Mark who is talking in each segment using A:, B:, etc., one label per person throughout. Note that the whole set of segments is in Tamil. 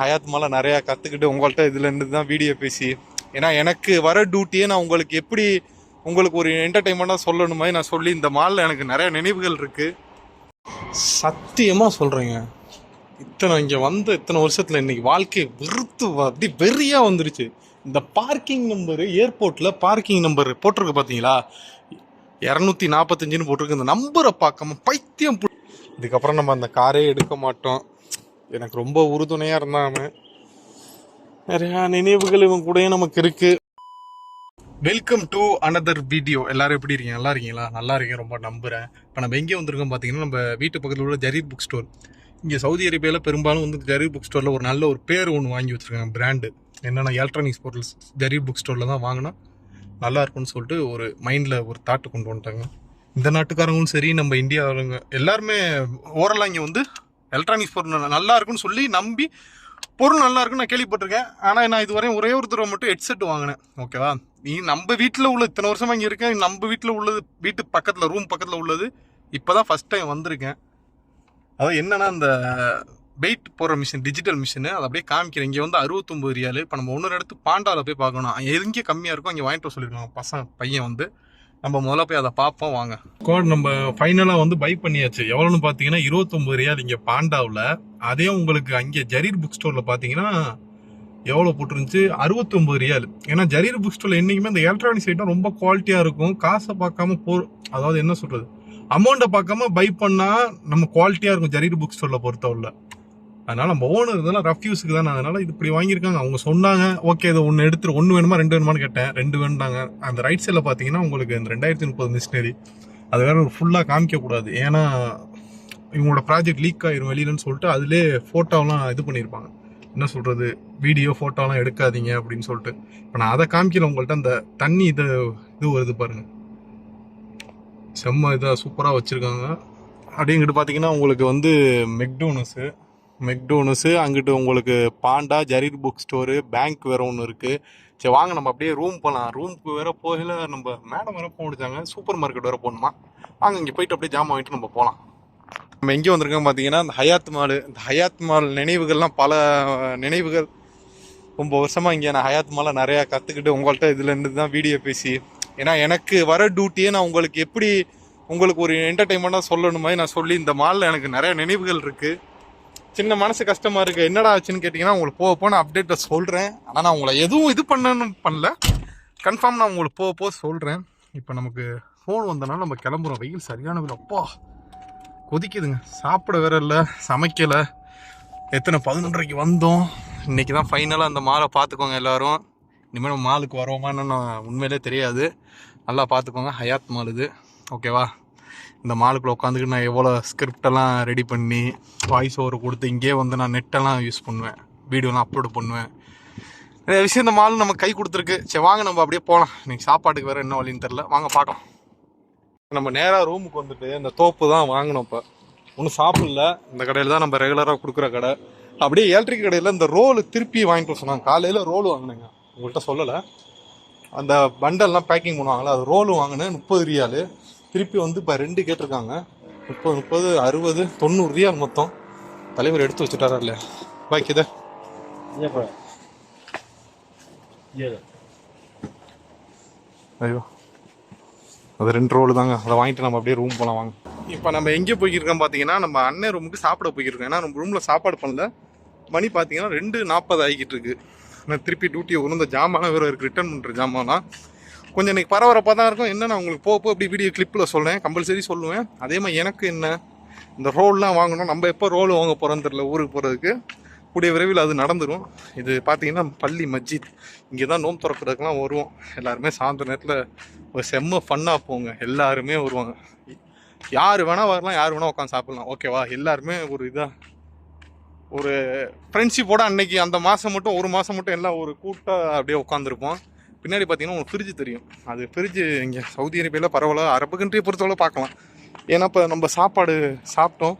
A: ஹயாத் மாலை நிறையா கற்றுக்கிட்டு உங்கள்கிட்ட இதுலேருந்து தான் வீடியோ பேசி, ஏன்னா எனக்கு வர டியூட்டியே நான் உங்களுக்கு எப்படி உங்களுக்கு ஒரு என்டர்டைன்மெண்ட்டாக சொல்லணுமே நான் சொல்லி இந்த மாலில் எனக்கு நிறையா நினைவுகள் இருக்குது. சத்தியமாக சொல்கிறேங்க, இங்கே வந்த இத்தனை வருஷத்தில் இன்றைக்கி வாழ்க்கையை வெறுத்து அப்படி வெறியாக வந்துருச்சு. இந்த பார்க்கிங் நம்பரு ஏர்போர்ட்டில் பார்க்கிங் நம்பர் போட்டிருக்கு பார்த்தீங்களா, 245 போட்டிருக்கு. இந்த நம்பரை பார்க்காம பைத்தியம். இதுக்கப்புறம் நம்ம அந்த காரே எடுக்க மாட்டோம். எனக்கு ரொம்ப உறுதுணையாக இருந்தாங்க. நிறையா நினைவுகள் இவங்க கூடயே நமக்கு இருக்குது. Welcome to another video. எல்லாரும் எப்படி இருக்கீங்க? நல்லா இருக்கீங்களா? நல்லா இருக்கீங்க, ரொம்ப நம்புகிறேன். இப்போ நம்ம எங்கே வந்திருக்கோம் பார்த்தீங்கன்னா, நம்ம வீட்டு பக்கத்தில் உள்ள ஜரீர் புக் ஸ்டோர். இங்கே சவுதி அரேபியாவில் பெரும்பாலும் வந்து ஜரீர் புக் ஸ்டோரில் ஒரு நல்ல ஒரு பேர் ஒன்று வாங்கி வச்சுருக்காங்க, பிராண்டு. என்னென்னா எலக்ட்ரானிக்ஸ் பொருள் ஜரீர் புக் ஸ்டோரில் தான் வாங்கினா நல்லா இருக்கும்னு சொல்லிட்டு ஒரு மைண்டில் ஒரு தாட்டு கொண்டு வந்துட்டாங்க. இந்த நாட்டுக்காரங்களும் சரி, நம்ம இந்தியாவிலங்க எல்லாருமே ஓரலாக இங்கே வந்து எலக்ட்ரானிக்ஸ் பொருள் நல்லா இருக்குன்னு சொல்லி நம்பி பொருள் நல்லா இருக்குன்னு நான் கேள்விப்பட்டிருக்கேன். ஆனால் நான் இதுவரையும் ஒரே ஒரு தடவை மட்டும் ஹெட்செட் வாங்கினேன். ஓகேவா, நீ நம்ம வீட்டில் உள்ள இத்தனை வருஷமாக இங்கே இருக்கேன், நம்ம வீட்டில் உள்ளது வீட்டு பக்கத்தில் ரூம் பக்கத்தில் உள்ளது இப்போ தான் ஃபஸ்ட் டைம் வந்திருக்கேன். அதாவது என்னென்னா, அந்த வெயிட் போடுற மிஷின், டிஜிட்டல் மிஷினு, அதை அப்படியே காமிக்கிறேன். இங்கே வந்து 69 ரியால். இப்போ நம்ம ஒன்று எடுத்து பாண்டாவில் போய் பார்க்கணும், எங்கே கம்மியாக இருக்கும் அங்கே வாங்கிட்டு சொல்லியிருக்காங்க பையன் வந்து. நம்ம முதல்ல போய் அதை பார்ப்போம் வாங்க. கோட் நம்ம ஃபைனலாக வந்து பை பண்ணியாச்சு. எவ்வளோன்னு பார்த்தீங்கன்னா 29 ரியால் இங்கே பாண்டாவில். அதே உங்களுக்கு அங்கே ஜரீர் புக் ஸ்டோரில் பார்த்தீங்கன்னா எவ்வளோ போட்டுருந்துச்சு, 69 ரியால். ஏன்னா ஜரீர் புக் ஸ்டோரில் என்றைக்குமே இந்த எலக்ட்ரானிக்ஸ் ஐட்டம் ரொம்ப குவாலிட்டியாக இருக்கும். காசை பார்க்காம அதாவது என்ன சொல்கிறது, அமௌண்ட்டை பார்க்காம பை பண்ணால் நம்ம குவாலிட்டியாக இருக்கும் ஜரீர் புக் ஸ்டோரில் பொறுத்தவரை. அதனால் நம்ம ஓனர் இதெல்லாம் ரஃப்யூஸுக்கு தானே, அதனால் இது இப்படி வாங்கியிருக்காங்க. அவங்க சொன்னாங்க, ஓகே இது ஒன்று எடுத்துரு, 1 வேணுமா 2 வேணுமான்னு கேட்டேன். 2 வேணுட்டாங்க. அந்த ரைட் சைடில் பார்த்தீங்கன்னா உங்களுக்கு இந்த 2030 மிஷினரி அது வேற ஒரு ஃபுல்லாக காமிக்கக்கூடாது, ஏன்னா இவங்களோட ப்ராஜெக்ட் லீக் ஆயிரும் வெளியிலன்னு சொல்லிட்டு அதிலே ஃபோட்டோலாம் இது பண்ணியிருப்பாங்க. என்ன சொல்கிறது, வீடியோ ஃபோட்டோலாம் எடுக்காதீங்க அப்படின்னு சொல்லிட்டு. இப்போ நான் அதை காமிக்கல உங்கள்கிட்ட. அந்த தண்ணி இது வருது பாருங்கள், செம்ம இதாக சூப்பராக வச்சுருக்காங்க. அப்படிங்கிட்டு பார்த்தீங்கன்னா உங்களுக்கு வந்து மெக்டோனஸு அங்கிட்டு உங்களுக்கு Panda, Jarir book store, bank வேறு ஒன்று இருக்குது. சரி வாங்க நம்ம அப்படியே ரூம் போகலாம். ரூமுக்கு வேறு போகல, நம்ம மேடம் வேறு போனிச்சாங்க, சூப்பர் மார்க்கெட் வேறு போகணுமா. வாங்க இங்கே போயிட்டு அப்படியே ஜாமான் வாங்கிட்டு நம்ம போகலாம். நம்ம எங்கே வந்திருக்கோம் பார்த்தீங்கன்னா, இந்த ஹயாத் மால். இந்த ஹயாத் மால் நினைவுகள்லாம் பல நினைவுகள். ரொம்ப வருஷமாக இங்கே நான் ஹயாத் மாலை நிறையா கற்றுக்கிட்டு உங்கள்கிட்ட இதுலேருந்து தான் வீடியோ பேசி, ஏன்னா எனக்கு வர டியூட்டியே நான் உங்களுக்கு எப்படி உங்களுக்கு ஒரு என்டர்டைன்மெண்ட்டாக சொல்லணுமே நான் சொல்லி இந்த மாலில் எனக்கு நிறையா நினைவுகள் இருக்குது. சின்ன மனசு கஷ்டமாக இருக்குது. என்னடா ஆச்சுன்னு கேட்டிங்கன்னா உங்களுக்கு போக நான் அப்டேட்டை சொல்கிறேன். ஆனால் நான் உங்களை எதுவும் இது பண்ணல, கன்ஃபார்ம் நான் உங்களுக்கு போக சொல்கிறேன். இப்போ நமக்கு ஃபோன் வந்தனால நம்ம கிளம்புறோம். வெயில் சரியான வெயில், அப்பா கொதிக்குதுங்க. சாப்பிட வேற இல்லை, சமைக்கலை. 11:30 வந்தோம். இன்றைக்கி தான் ஃபைனலாக அந்த மாலை பார்த்துக்கோங்க எல்லோரும். இனிமேல் நம்ம மாலுக்கு வரோமான்னு நான் உண்மையிலே தெரியாது. நல்லா பார்த்துக்கோங்க. ஹயாத் மால் இது, ஓகேவா. இந்த மாலுக்குள்ளே உட்காந்துக்கிட்டு நான் எவ்வளோ ஸ்கிரிப்டெல்லாம் ரெடி பண்ணி வாய்ஸ் ஓவர் கொடுத்து இங்கேயே வந்து நான் நெட்டெல்லாம் யூஸ் பண்ணுவேன், வீடியோலாம் அப்லோடு பண்ணுவேன். நிறைய விஷயம் இந்த மால் நம்ம கை கொடுத்துருக்கு. சரி வாங்க நம்ம அப்படியே போகலாம். இன்றைக்கி சாப்பாட்டுக்கு வேறு என்ன வழின்னு தெரில, வாங்க பார்க்கலாம். நம்ம நேராக ரூமுக்கு வந்துட்டு இந்த தோப்பு தான் வாங்கினோம். இப்போ ஒன்றும் சாப்பிடல. இந்த கடையில் தான் நம்ம ரெகுலராக கொடுக்குற கடை. அப்படியே எலக்ட்ரிக் கடையில் இந்த ரோலு திருப்பி வாங்கிட்டு சொன்னாங்க. காலையில் ரோல் வாங்கினேங்க, உங்கள்கிட்ட சொல்லலை. அந்த பண்டல்லாம் பேக்கிங் பண்ணுவாங்களே, அது ரோலு வாங்கினேன் 30 ரியால். திருப்பி வந்து இப்போ 2 கேட்டிருக்காங்க. 30, 60, 90 ரியால் மொத்தம். தலைவர் எடுத்து வச்சுட்டாரா இல்லையா பாக்கித? ஐயோ, அது 2 ரோலு தாங்க. அதை வாங்கிட்டு நம்ம அப்படியே ரூம் போகலாம் வாங்க. இப்போ நம்ம எங்கே போய்க்கிருக்கோம் பார்த்தீங்கன்னா, நம்ம அண்ணன் ரூமுக்கு சாப்பிட போய்க்கிருக்கோம். ஏன்னா நம்ம ரூமில் சாப்பாடு பண்ணல. மணி பார்த்தீங்கன்னா 2:40 ஆகிக்கிட்டு இருக்கு. நான் திருப்பி டியூட்டியை உணர்ந்த ஜாமான் வேறு இருக்குது, ரிட்டர்ன் பண்ணுற ஜாமான்லாம் கொஞ்சம் இன்றைக்கி பரபரப்பாக தான் இருக்கும். என்ன நான் உங்களுக்கு போக அப்படி வீடியோ கிளிப்பில் சொல்லுவேன், கம்பல்சரி சொல்லுவேன். அதே மாதிரி எனக்கு என்ன இந்த ரோல்லாம் வாங்கணும். நம்ம எப்போ ரோல் வாங்க போகிறோன்னு தெரில, ஊருக்கு போகிறதுக்கு கூடிய விரைவில் அது நடந்துடும். இது பார்த்தீங்கன்னா பள்ளி மஸ்ஜித். இங்கே தான் நோம்பு திறக்கிறதுக்கெலாம் வருவோம். எல்லாருமே சாயந்தர நேரத்தில் ஒரு செம்ம ஃபன்னாக போங்க. எல்லாருமே வருவாங்க, யார் வேணால் வரலாம், யார் வேணால் உட்காந்து சாப்பிட்லாம், ஓகேவா. எல்லாருமே ஒரு இதாக ஒரு ஃப்ரெண்ட்ஷிப்போட அன்னைக்கு அந்த மாதம் மட்டும் 1 மாதம் மட்டும் எல்லாம் ஒரு கூட்டாக அப்படியே உட்காந்துருப்போம். பின்னாடி பார்த்தீங்கன்னா உங்களுக்கு ஃப்ரிட்ஜ் தெரியும். அது ஃப்ரிட்ஜு இங்கே சவுதி அரேபியாவில் பரவாயில்ல, அரபு கண்ட்ரியை பொறுத்தவரை பார்க்கலாம். ஏன்னா இப்போ நம்ம சாப்பாடு சாப்பிட்டோம்,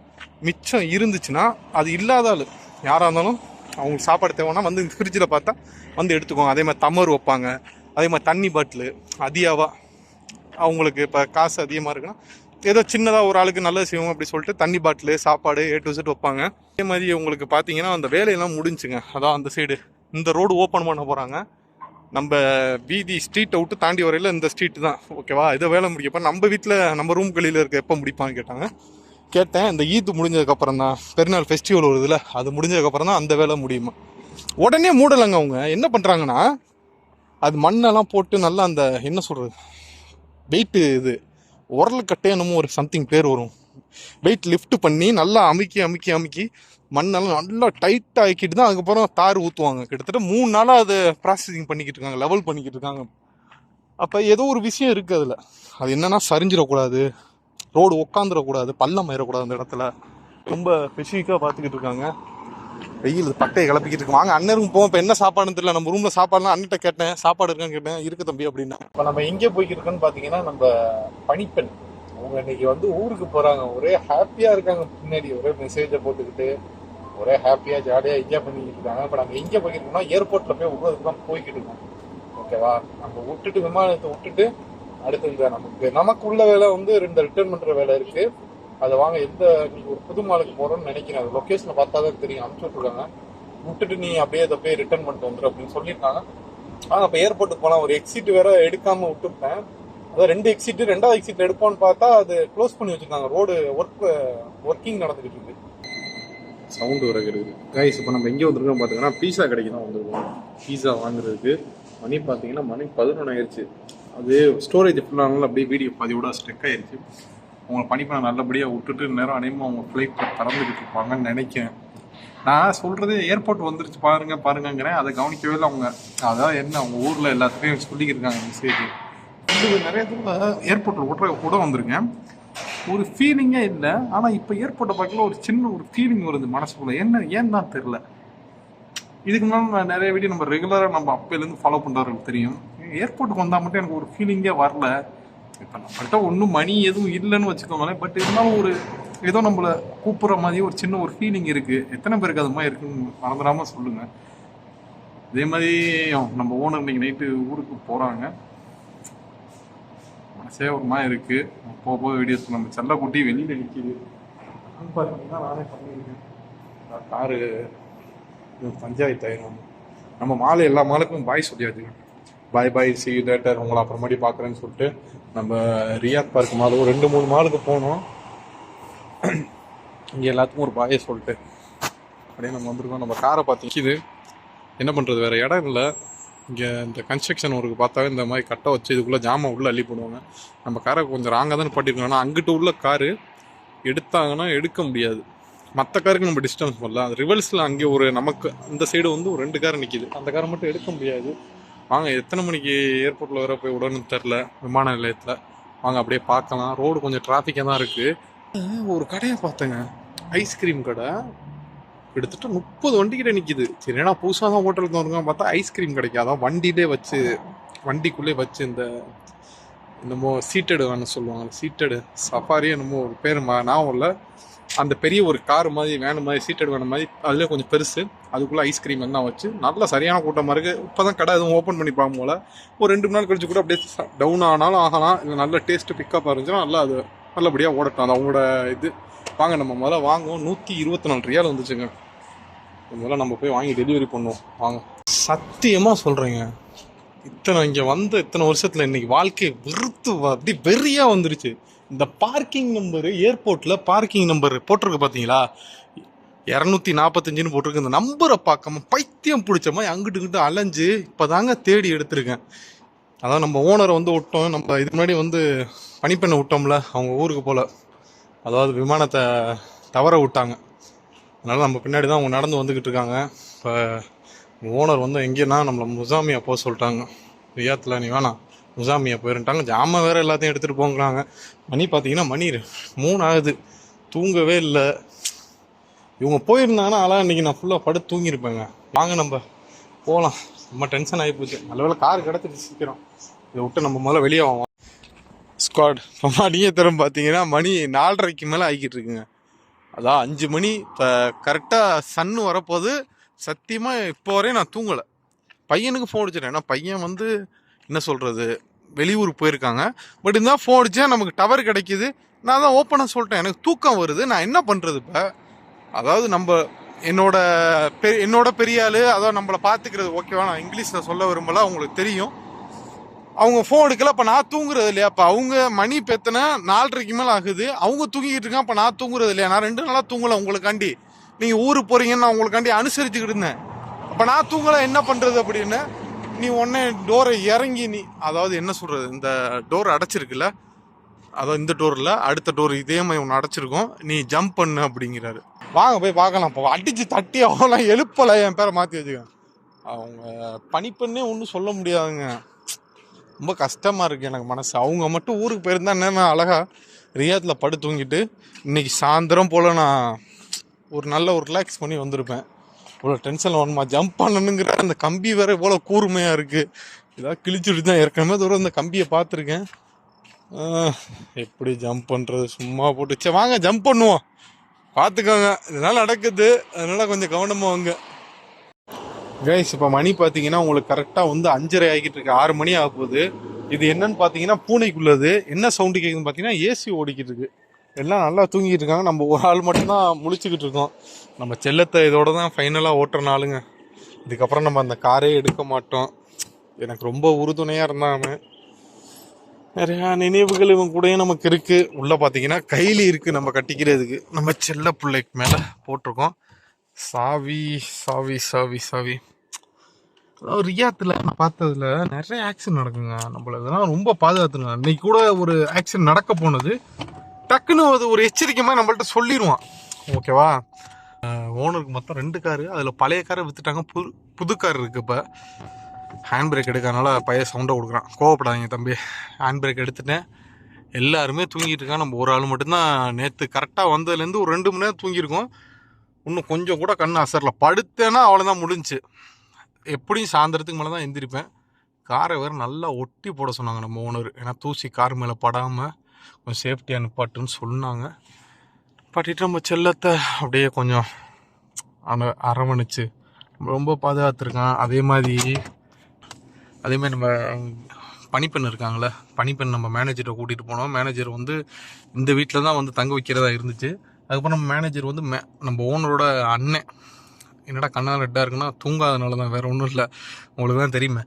A: மிச்சம் இருந்துச்சுன்னா அது இல்லாத ஆள் யாராக இருந்தாலும் அவங்களுக்கு சாப்பாடு தேவைன்னா வந்து இந்த ஃப்ரிட்ஜில் பார்த்தா வந்து எடுத்துக்கோங்க. அதே மாதிரி தமர் வைப்பாங்க, அதே மாதிரி தண்ணி பாட்டிலு அதிகமாக அவங்களுக்கு இப்போ காசு அதிகமாக இருக்குன்னா ஏதோ சின்னதாக ஒரு ஆளுக்கு நல்லது செய்வோம் அப்படி சொல்லிட்டு தண்ணி பாட்டிலு சாப்பாடு A to Z வைப்பாங்க. அதே மாதிரி உங்களுக்கு பார்த்தீங்கன்னா அந்த வேலையெல்லாம் முடிஞ்சுங்க. அதான் அந்த சைடு இந்த ரோடு ஓப்பன் பண்ண போகிறாங்க. நம்ம வீதி ஸ்ட்ரீட்டை விட்டு தாண்டி வரையில் இந்த ஸ்ட்ரீட் தான், ஓகேவா? இதை வேலை முடிக்கப்போ நம்ம வீட்டில் நம்ம ரூம் கழியில் இருக்க எப்போ முடிப்பான்னு கேட்டாங்க. கேட்டேன், இந்த ஈத் முடிஞ்சதுக்கப்புறம் தான், பெருநாள் ஃபெஸ்டிவல் வருதுல்ல, அது முடிஞ்சதுக்கப்புறம் தான் அந்த வேலை முடியுமா. உடனே மூடலைங்க. அவங்க என்ன பண்ணுறாங்கன்னா, அது மண்ணெல்லாம் போட்டு நல்லா அந்த என்ன சொல்கிறது, வெயிட்டு இது உரல் கட்டையனமும் ஒரு சம்திங் பேர் வரும், வெயிட் லிஃப்ட் பண்ணி நல்லா அமுக்கி அமுக்கி அமுக்கி மண்ணெல்லாம் நல்லா டைட்டாக ஆக்கிட்டு தான் அதுக்கப்புறம் தார் ஊற்றுவாங்க. கிட்டத்தட்ட 3 நாளாக அதை ப்ராசஸிங் பண்ணிக்கிட்டு இருக்காங்க, லெவல் பண்ணிக்கிட்டு இருக்காங்க. அப்போ ஏதோ ஒரு விஷயம் இருக்குது அதில். அது என்னென்னா சரிஞ்சிடக்கூடாது, ரோடு உட்காந்துடக்கூடாது, பள்ளம் ஆயிடக்கூடாது. அந்த இடத்துல ரொம்ப ஸ்பெசிஃபிக்காக பார்த்துக்கிட்டு இருக்காங்க. வெயில் பட்டையை கிளப்பிக்கிட்டு இருக்கு. வாங்க அண்ணனுக்கும் போவோம். இப்போ என்ன சாப்பாடுன்னு தெரியல. நம்ம ரூமில் சாப்பாடுலாம் அண்ணிட்ட கேட்டேன், சாப்பாடு இருக்கான்னு கேட்டேன். இருக்கு தம்பி அப்படின்னா. இப்போ நம்ம எங்கே போய்கிட்டு இருக்கோன்னு பார்த்தீங்கன்னா, நம்ம பணிப்பெண் அவங்க இன்னைக்கு வந்து ஊருக்கு போகிறாங்க. ஒரே ஹாப்பியாக இருக்காங்க. பின்னாடி ஒரே மெசேஜை போட்டுக்கிட்டு ஒரே ஹாப்பியாக ஜாலியாக என்ஜாய் பண்ணிக்கிட்டு இருக்காங்க. இப்போ நம்ம எங்கே போய்கிட்டு இருக்கோம்னா, ஏர்போர்ட்டில் போய் விடுறதுக்கு தான் போய்கிட்டு இருக்கோம், ஓகேவா? நம்ம விட்டுட்டு விமானத்தை விட்டுட்டு அடுத்து நமக்கு உள்ள வேலை வந்து 2 ரிட்டர்ன் பண்ணுற வேலை இருக்குது. அதை வாங்க எந்த நீங்கள் ஒரு புது மாலுக்கு போகிறோன்னு நினைக்கிறேன். அது லொக்கேஷனை பார்த்தா தான் தெரியும். அனுப்பிச்சி விட்ருக்காங்க. விட்டுட்டு நீ அப்படியே அதை போய் ரிட்டர்ன் பண்ணிட்டு வந்துடும் அப்படின்னு சொல்லியிருக்காங்க. அப்போ ஏர்போர்ட்டுக்கு போகலாம். ஒரு எக்ஸிட் வேற எடுக்காமல் விட்டுருப்பேன். அதான் 2 எக்ஸிட்டு, 2வது எக்ஸிட் எடுப்போன்னு பார்த்தா அது க்ளோஸ் பண்ணி வச்சுருக்காங்க. ரோடு ஒர்க்கிங் நடந்துக்கிட்டு இருக்கு. சவுண்டு வரகிறது கைஸ். இப்போ நம்ம எங்கே வந்திருக்கோம் பார்த்தீங்கன்னா, பீஸா கடைக்கு தான் வந்திருக்கோம். பீஸா வாங்குறதுக்கு மணி பார்த்தீங்கன்னா மணி 11 ஆயிடுச்சு. அது ஸ்டோரேஜ் ஃபுல்லானாலும் அப்படியே வீடியோ பதிவோட ஸ்டெக் ஆயிடுச்சு. உங்களை பணிப்பை நல்லபடியாக விட்டுட்டு நேரம் அனைமா அவங்க ஃப்ளைட் திறந்துக்கிட்டு இருப்பாங்கன்னு நினைக்கிறேன். நான் சொல்கிறது ஏர்போர்ட் வந்துருச்சு பாருங்கிறேன். அதை கவனிக்கவே இல்லை அவங்க. அதான் என்ன அவங்க ஊரில் எல்லாத்துலேயும் சொல்லிக்கிட்டு இருக்காங்க மெசேஜ். நிறைய தடவை ஏர்போர்ட்டில் கூட வந்திருக்கேன். ஒரு ஃபீலிங்கே இல்லை. ஆனால் இப்போ ஏர்போர்ட்டை பார்க்கல ஒரு சின்ன ஒரு ஃபீலிங் வருது மனசுக்குள்ள. ஏன்னு தான் தெரில. இதுக்கு முன்னாடி நான் நிறைய வீடியோ நம்ம ரெகுலராக நம்ம அப்போலேருந்து ஃபாலோ பண்ணுறவங்களுக்கு தெரியும். ஏர்போர்ட்டுக்கு வந்தால் மட்டும் எனக்கு ஒரு ஃபீலிங்கே வரல. இப்போ நம்மள்கிட்ட ஒன்றும் மணி எதுவும் இல்லைன்னு வச்சுக்கோங்களேன். பட் இருந்தாலும் ஒரு ஏதோ நம்மளை கூப்பிட்ற மாதிரி ஒரு சின்ன ஒரு ஃபீலிங் இருக்குது. எத்தனை பேருக்கு அது மாதிரி இருக்குன்னு மறந்துடாமல் சொல்லுங்கள். இதே மாதிரி நம்ம ஓனர் இன்னைக்கு நைட்டு ஊருக்கு போகிறாங்க. மனசே ஒரு மாதிரி இருக்குது. போக வீடியோஸ் நம்ம செல்லக்குட்டி வெளியில் நிற்கிது. பார்த்தீங்கன்னா நானே பண்ணியிருக்கேன். காரு பஞ்சாயத்து ஆயிரும். நம்ம மாலை எல்லா மாலுக்கும் பாய் சொல்லியாச்சு. பாய் சி யூ லேட்டர், உங்களை அப்புறமாடி பார்க்குறேன்னு சொல்லிட்டு நம்ம ரியாத் பார்க் மால் ஒரு 2-3 மாலுக்கு போனோம். இங்கே எல்லாத்துக்கும் ஒரு பாயை சொல்லிட்டு அப்படியே நம்ம வந்திருக்கோம். நம்ம காரை பார்த்து என்ன பண்ணுறது, வேறு இடம் இல்லை. இங்கே இந்த கன்ஸ்ட்ரக்ஷன் ஒர்க்கு பார்த்தாவே இந்த மாதிரி கட்டை வச்சு இதுக்குள்ளே ஜாமான் உள்ளே அள்ளி போடுவாங்க. நம்ம காரை கொஞ்சம் ராங்காக தான் பாட்டிருக்கோம். ஆனால் அங்கிட்டு உள்ள காரு எடுத்தாங்கன்னா எடுக்க முடியாது. மற்ற காருக்கு நம்ம டிஸ்டன்ஸ் பண்ணலாம். அது ரிவர்ஸில் அங்கே ஒரு நமக்கு இந்த சைடு வந்து ஒரு 2 கார் நிற்கிது. அந்த காரை மட்டும் எடுக்க முடியாது. வாங்க எத்தனை மணிக்கு ஏர்போர்ட்டில் வர போய் விடணும்னு தெரில, விமான நிலையத்தில். வாங்க அப்படியே பார்க்கலாம். ரோடு கொஞ்சம் டிராஃபிக்காக தான் இருக்குது. ஒரு கடையை பார்த்தேங்க, ஐஸ்கிரீம் கடை. கிட்டத்தட்ட 30 வண்டிக்கிட்ட நிற்கிது. சரி, ஏன்னா புதுசாக தான் ஹோட்டலுக்கு வந்துருக்காங்க பார்த்தா ஐஸ்கிரீம் கிடைக்கும். அதான் வண்டியிலே வச்சு வண்டிக்குள்ளே வச்சு இந்த என்னமோ சீட்டடு வேணும் சொல்லுவாங்க, சீட்டடு சஃபாரி என்னமோ ஒரு பேர் நான் இல்லை. அந்த பெரிய ஒரு கார் மாதிரி வேணும் மாதிரி சீட்டடு வேணும் மாதிரி அதுலேயே கொஞ்சம் பெருசு. அதுக்குள்ளே ஐஸ்கிரீம் எல்லாம் வச்சு நல்லா சரியான கூட்டமாக இருக்குது. இப்போ தான் கடை எதுவும் ஓப்பன் பண்ணிப்பாங்க போல். ஒரு 2 நாள் கழிச்சு கூட அப்படியே டவுன் ஆனாலும் ஆகலாம். இல்லை நல்ல டேஸ்ட்டு பிக்கப் இருந்துச்சுன்னா நல்லா அது நல்லபடியாக ஓடட்டும். அது அவங்களோட இது. வாங்க நம்ம முதல்ல வாங்குவோம். 124 ரியால் வந்துச்சுங்க. முதல்ல நம்ம போய் வாங்கி டெலிவரி பண்ணுவோம். வாங்க. சத்தியமாக சொல்கிறேங்க, இங்கே வந்த இத்தனை வருஷத்தில் இன்றைக்கி வாழ்க்கையை வெறுத்து அப்படி வெறியாக வந்துருச்சு. இந்த பார்க்கிங் நம்பரு, ஏர்போர்ட்டில் பார்க்கிங் நம்பர் போட்டிருக்கு பார்த்தீங்களா, 245ன்னு போட்டிருக்கு. இந்த நம்பரை பார்க்காம பைத்தியம் பிடிச்ச மாதிரி அங்கிட்டு இங்கிட்டு அலைஞ்சு இப்போ தாங்க தேடி எடுத்திருக்கேன். அதான் நம்ம ஓனரை வந்து விட்டோம். நம்ம இதுக்கு முன்னாடி வந்து பணிப்பெண்ணை விட்டோம்ல, அவங்க ஊருக்கு போல், அதாவது விமானத்தை தவற விட்டாங்க. அதனால் நம்ம பின்னாடி தான் அவங்க நடந்து வந்துக்கிட்டு இருக்காங்க. இப்போ ஓனர் வந்து எங்கேன்னா நம்மளை முசாமியா போக சொல்லிட்டாங்க. ரியாத்தில் நீ வேணாம், முசாமியா போயிருந்துட்டாங்க. ஜாமான் வேறு எல்லாத்தையும் எடுத்துகிட்டு போங்கிறாங்க. மணி பார்த்தீங்கன்னா மணி 3 ஆகுது. தூங்கவே இல்லை. இவங்க போயிருந்தாங்கன்னா ஆனால் இன்றைக்கி நான் ஃபுல்லாக படுத்து தூங்கியிருப்பேங்க. வாங்க நம்ம போகலாம். ரொம்ப டென்ஷன் ஆகி போச்சு. நல்லவேளை கார் கிடச்சிட்டு சீக்கிரம். இதை விட்டு நம்ம முதல்ல வெளியே வாங்க. ஸ்குவாட் இப்போ மணியை தரம் பார்த்தீங்கன்னா மணி 4:30க்கு மேலே ஆகிக்கிட்டு இருக்குங்க. அதான் 5 மணி இப்போ கரெக்டாக சன்னு வரப்போது. சத்தியமாக இப்போ வரையும் நான் தூங்கலை. பையனுக்கு ஃபோன் அடிச்சிட்டேன். ஏன்னா பையன் வந்து என்ன சொல்கிறது, வெளியூர் போயிருக்காங்க. பட் இருந்தால் ஃபோன் அடித்தா நமக்கு டவர் கிடைக்கிது. நான் தான் ஓப்பனாக சொல்லிட்டேன், எனக்கு தூக்கம் வருது, நான் என்ன பண்ணுறது இப்போ. அதாவது என்னோட பெரிய ஆள், அதாவது நம்மளை பார்த்துக்கிறது ஓகேவா, நான் இங்கிலீஷில் சொல்ல விரும்பல, அவங்களுக்கு தெரியும். அவங்க ஃபோன் எடுக்கல, அப்போ நான் தூங்குறது இல்லையா. அப்போ அவங்க மணி பெத்தனை 4:30 மேலே ஆகுது, அவங்க தூங்கிக்கிட்டு இருக்கான், அப்போ நான் தூங்குறது இல்லையா. நான் 2 நாளாக தூங்கலை உங்களுக்காண்டி, நீங்கள் ஊருக்கு போகிறீங்கன்னு நான் உங்களுக்காண்டி அனுசரிச்சுக்கிட்டு இருந்தேன். அப்போ நான் தூங்கலை, என்ன பண்ணுறது அப்படின்னு. நீ உடனே டோரை இறங்கி அதாவது என்ன சொல்கிறது, இந்த டோர் அடைச்சிருக்குல்ல, அதாவது இந்த டோரில் அடுத்த டோர் இதே மாதிரி ஒன்று அடைச்சிருக்கோம், நீ ஜம்ப் பண்ணு அப்படிங்கிறாரு. வாங்க போய் பார்க்கலாம். இப்போ அடித்து தட்டி அவங்களாம் எழுப்பலை, என் பேரை மாற்றி வச்சுக்கேன். அவங்க பணிப்பெண்ணே ஒன்றும் சொல்ல முடியாதுங்க, ரொம்ப கஷ்டமாக இருக்குது எனக்கு மனசு. அவங்க மட்டும் ஊருக்கு போயிருந்தா நான் அழகாக ரியாத்தில் படு தூங்கிட்டு இன்றைக்கி சாயந்தரம் போல் நான் ஒரு நல்ல ஒரு ரிலாக்ஸ் பண்ணி வந்திருப்பேன். இவ்வளோ டென்ஷன் வேணுமா, ஜம்ப் பண்ணணுங்கிற அந்த கம்பி வேறு இவ்வளோ கூர்மையாக இருக்குது. இதாக கிழிச்சுட்டு தான் ஏற்கனவே தூரம் இந்த கம்பியை பார்த்துருக்கேன். எப்படி ஜம்ப் பண்ணுறது, சும்மா போட்டுச்சே. வாங்க ஜம்ப் பண்ணுவோம், பார்த்துக்கோங்க, இதனால் நடக்குது, அதனால் கொஞ்சம் கவனமாக வாங்க கைஸ். இப்போ மணி பார்த்தீங்கன்னா உங்களுக்கு கரெக்டாக வந்து 5:30 ஆகிட்டு இருக்கு, 6 மணி ஆக போகுது. இது என்னன்னு பார்த்தீங்கன்னா பூனைக்குள்ளது. என்ன சவுண்டு கேட்குதுன்னு பார்த்தீங்கன்னா ஏசி ஓடிக்கிட்டு இருக்கு. எல்லாம் நல்லா தூங்கிட்டு இருக்காங்க, நம்ம ஒரு ஆள் மட்டும்தான் முழிச்சுக்கிட்டு இருக்கோம். நம்ம செல்லத்தை இதோட தான் ஃபைனலாக ஓட்டுறனாலுங்க, இதுக்கப்புறம் நம்ம அந்த காரே எடுக்க மாட்டோம். எனக்கு ரொம்ப உறுதுணையாக இருந்தாங்க. நிறையா நினைவுகள் இவங்க கூடயே நமக்கு இருக்குது. உள்ளே பார்த்தீங்கன்னா கைலி இருக்குது நம்ம கட்டிக்கிறதுக்கு, நம்ம செல்ல பிள்ளைக்கு மேலே போட்டிருக்கோம். சாவி சாவி சாவி சாவி. அதாவது ரியாத்தில் நான் பார்த்ததுல நிறைய ஆக்சிடென்ட் நடக்குங்க. நம்மள இதெல்லாம் ரொம்ப பாதுகாத்துங்க. இன்னைக்கு கூட ஒரு ஆக்சிடென்ட் நடக்க போனது, டக்குன்னு அது ஒரு எச்சரிக்கை மாதிரி நம்மள்ட்ட சொல்லிடுவான், ஓகேவா. ஓனருக்கு மொத்தம் 2 காரு, அதில் பழைய காரை விற்றுட்டாங்க, புது கார் இருக்குது. இப்போ ஹேண்ட் பிரேக் எடுக்கிறதுனால பையன் சவுண்டை கொடுக்குறான், கோவப்படாதீங்க தம்பி. ஹேண்ட் பிரேக் எடுத்துட்டேன், எல்லாருமே தூங்கிட்டு இருக்கான். நம்ம ஒரு ஆள் மட்டும்தான் நேற்று கரெக்டாக வந்ததுலேருந்து ஒரு 2 மணி நேரம் தூங்கியிருக்கோம். இன்னும் கொஞ்சம் கூட கண் அசரில் படுத்தேன்னா அவ்வளோதான் முடிஞ்சு. எப்படியும் சாயந்தரத்துக்கு மேலே தான் எந்திரிப்பேன். காரை வேறு நல்லா ஒட்டி போட சொன்னாங்க நம்ம ஓனர், ஏன்னா தூசி கார் மேலே படாமல் கொஞ்சம் சேஃப்டியாக நிப்பாட்டுன்னு சொன்னாங்க. பட்டிட்டு நம்ம செல்லத்தை அப்படியே கொஞ்சம் அரவணைச்சு ரொம்ப பாதுகாத்துருக்கான். அதே மாதிரி நம்ம பணிப்பெண் இருக்காங்களே, பணிப்பெண் நம்ம மேனேஜரை கூட்டிகிட்டு போனோம். மேனேஜர் வந்து இந்த வீட்டில் தான் வந்து தங்க வைக்கிறதா இருந்துச்சு. அதுக்கப்புறம் நம்ம மேனேஜர் வந்து நம்ம ஓனரோட அண்ணன். என்னடா கண்ணா ரெட்டாக இருக்குன்னா தூங்காதனால தான், வேறு ஒன்றும் இல்லை, உங்களுக்கு தான் தெரியுமே.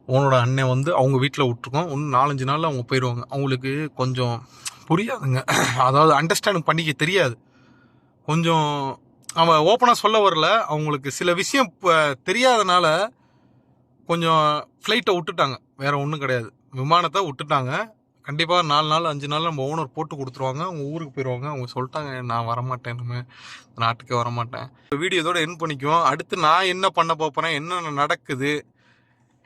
A: ஓனரோட அண்ணன் வந்து அவங்க வீட்டில் விட்ருக்கோம், இன்னும் 4-5 நாளில் அவங்க போயிடுவாங்க. அவங்களுக்கு கொஞ்சம் புரியாதுங்க, அதாவது அண்டர்ஸ்டாண்ட் பண்ணிக்க தெரியாது. கொஞ்சம் அவன் ஓப்பனாக சொல்ல வரல, அவங்களுக்கு சில விஷயம் தெரியாதனால கொஞ்சம் ஃப்ளைட்டை விட்டுட்டாங்க, வேறு ஒன்றும் கிடையாது. விமானத்தை விட்டுட்டாங்க. கண்டிப்பாக 4 நாள் 5 நாள் நம்ம ஓனர் போட்டு கொடுத்துருவாங்க, அவங்க ஊருக்கு போயிடுவாங்க. அவங்க சொல்லிட்டாங்க, நான் வரமாட்டேன், இனிமேல் நாட்டுக்கே வரமாட்டேன். வீடியோ இதோட என் பண்ணிக்குவோம். அடுத்து நான் என்ன பண்ண போகிறேன், என்னென்ன நடக்குது,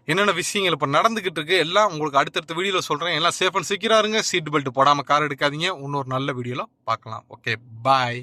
A: என்னென்ன விஷயங்கள் இப்போ நடந்துக்கிட்டு இருக்கு, எல்லாம் உங்களுக்கு அடுத்தடுத்த வீடியோவில் சொல்கிறேன். எல்லாம் சேஃப் அண்ட் செக்யூராக இருங்க, சீட் பெல்ட் போடாமல் கார் எடுக்காதீங்க. இன்னொரு நல்ல வீடியோவில் பார்க்கலாம். ஓகே, பாய்.